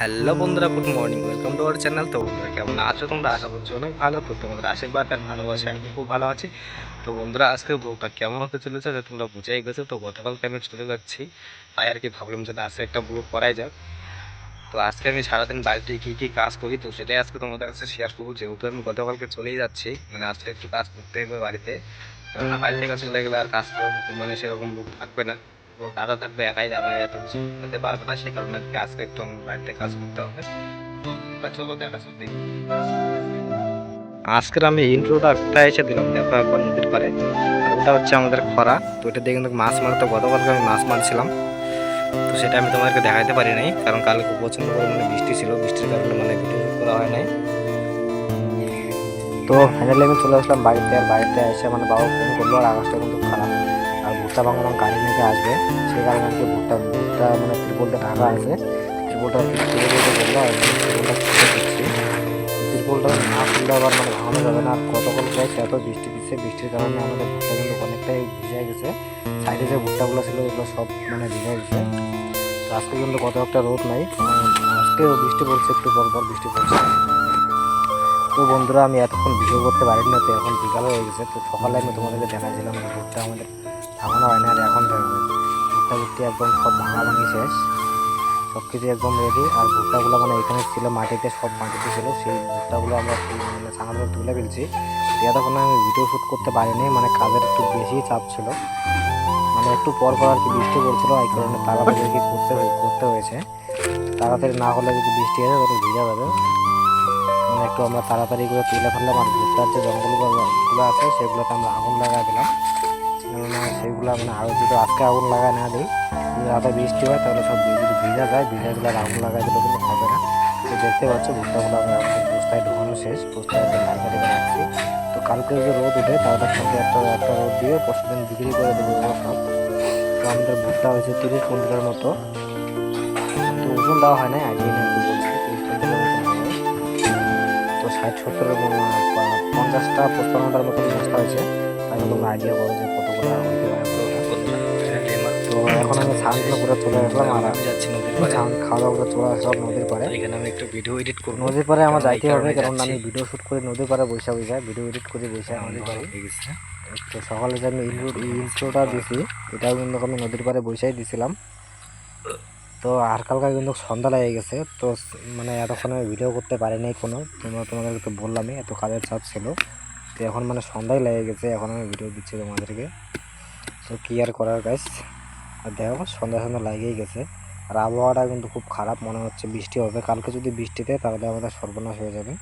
Hello বন্ধুরা, good morning, welcome to our channel. তো বন্ধুরা কেমন আছো তোমরা? আশা করছি অনেক ভালো। তো তোমাদের আশীর্বাদ আর ভালোবাসা আমি খুব ভালো আছি। তো বন্ধুরা আজকে ব্লগটা কেমন হতে চলেছে যে তোমরা বুঝেই গেছো। তো গতকালকে আমি চলে যাচ্ছি, তাই আর কি ভাবলাম যে আজকে একটা ব্লগ করাই যাক। তো আজকে আমি সারাদিন বাড়িতে কী কী কাজ করি তো সেটাই আজকে তোমাদের কাছে শেয়ার করবো। যেহেতু আমি গতকালকে চলেই যাচ্ছি, মানে আজকে একটু কাজ করতে হবে বাড়িতে। বাড়ি থেকে চলে গেলে আর কাজ মানে সেরকম লোক থাকবে না, দাদা থাকবে, একাই যাবে, এত কিছু করতে পারবে না। সেই কারণে আজকে একটু আমার বাড়িতে কাজ করতে হবে। চলো দেখা সত্যি আজকের আমি ইন্ট্রোটা কোথায় এসে দিলাম দেখো একবার নদীর পারে। আর ওটা হচ্ছে আমাদের খরা। তো এটা দিয়ে কিন্তু মাছ মারতে, গতকালকে আমি মাছ মারছিলাম। তো সেটা আমি তোমাদেরকে দেখাতে পারি নাই, কারণ কালকে প্রচণ্ড পরিমাণে বৃষ্টি ছিল, বৃষ্টির কারণে মানে ভিডিও করা হয় নাই। তো ফাইনালি আমি চলে আসলাম বাড়িতে। আর বাড়িতে এসে মানে বাবা ফোন করলো, আর আকাশটা কিন্তু খারাপ। আর ভুট্টা ভাঙানো গাড়ি নিয়ে আসবে, সেই কারণে আর কি ভুট্টা ভুট্টা মানে ত্রিপলটা ঢাকা আছে, ত্রিপলটা আর কি খুলে দিতে বললো। আর আমি ত্রিপলটা খুলে দিচ্ছি। ত্রিপলটা না খুললে আবার মানে ভাঙানো যাবে না। আর গতকাল গাইছে এত বৃষ্টি দিচ্ছে, বৃষ্টির কারণে আমাদের ভুট্টা কিন্তু অনেকটাই ভিজে গেছে। সাইডে যে ভুট্টাগুলো ছিল এগুলো সব মানে ভিজে গেছে। তো আজকে কিন্তু কত একটা রোদ নাই, আজকেও বৃষ্টি পড়ছে, একটু পর পর বৃষ্টি পড়ছে। তো বন্ধুরা আমি এতক্ষণ ভিডিও করতে পারিনি না, তো এখন বিকাল হয়ে গেছে। তো সকালে আমি তোমাদেরকে দেখাচ্ছিলাম যে ভুট্টা আমাদের ভাঙানো হয় না। আর এখন দেখো ভুট্টা ভুট্টি একদম সব ভাঙাভাঙি শেষ, সব কিছু একদম রেডি। আর ভুট্টাগুলো মানে এখানে ছিল মাটিতে, সব মাটিতে ছিল, সেই ভুট্টাগুলো আমরা মানে ছানাগুলো তুলে ফেলছি। এতক্ষণ আমি ভিডিও শ্যুট করতে পারিনি, মানে কাজের একটু বেশি চাপ ছিল, মানে একটু পর পর আর কি বৃষ্টি পড়ছিল, এই কারণে তাড়াতাড়ি আর কি করতে হয়েছে। তাড়াতাড়ি না হলে যদি বৃষ্টি আসে তাহলে ভিজা যাবে। মানে একটু আমরা তাড়াতাড়ি করে তুলে ফেললাম। আর ভুট্টার যে জঙ্গলগুলো আছে সেগুলোতে আমরা আগুন লাগাই দিলাম, কেননা সেইগুলো মানে আরও যদি আজকে আগুন লাগাই না দিই, যদি রাতে বৃষ্টি হয় তাহলে সব যদি ভিজা যায়, ভিজা গেলে আর আগুন লাগাই দিলেও কিন্তু হবে না। তো দেখতে পাচ্ছ ভুট্টাগুলো আমরা এখন বস্তায় ঢোকানো শেষ, বস্তায় ঢাকা ঢেকে রাখছি। তো কালকে যে রোদ উঠে তাহলে সাথে একটা একটা রোদ দিয়ে পরশু দিন বিক্রি করে দেবো এগুলো সব। তো আমাদের ভুট্টা হয়েছে 30 কুইন্টালের মতো। তো ওজন দেওয়া হয় না, আইডিয়া নিয়ে একটু বলছি 30 কুইন্টালের মতন হবে। তো 60-70 50টা 55টার মতন বস্তা হয়েছে। তাহলে তোমরা আইডিয়া করো যে কতগুলো হইতে পারে বস্তা। তো এখন আমি স্নান টান করে চলে আসলাম, আর আমি যাচ্ছি নদীর পাড়ে, খাওয়া দাওয়া করে চলে আসলাম নদীর পাড়ে। এখানে আমি একটু ভিডিও এডিট করব, নদীর পাড়ে আমার যাইতে হবে, কারণ আমি ভিডিও শ্যুট করে নদীর পাড়ে বসে ভিডিও এডিট করে বসে নদীর পাড়ে গেছে। তো সকালে যে আমি ইন্ট্রোটা দিছি, এটাও কিন্তু আমি নদীর পাড়ে বসেই দিছিলাম। তো আর কালকে কিন্তু সন্ধ্যা লেগে গেছে। তো মানে এতক্ষণ আমি ভিডিও করতে পারিনি কোনো, তোমাদেরকে তো বললামই এত কাজের চাপ ছিল। তো এখন মানে সন্ধ্যায় লেগে গেছে, এখন আমি ভিডিও দিচ্ছি তোমাদেরকে। তো কি আর করার গাইস, আর দেখো সন্ধ্যা সন্ধ্যা লাগেই গেছে। আর আবহাওয়াটা কিন্তু খুব খারাপ, মনে হচ্ছে বৃষ্টি হবে। কালকে যদি বৃষ্টি দেয় তাহলে আমাদের সর্বনাশ হয়ে যাবে।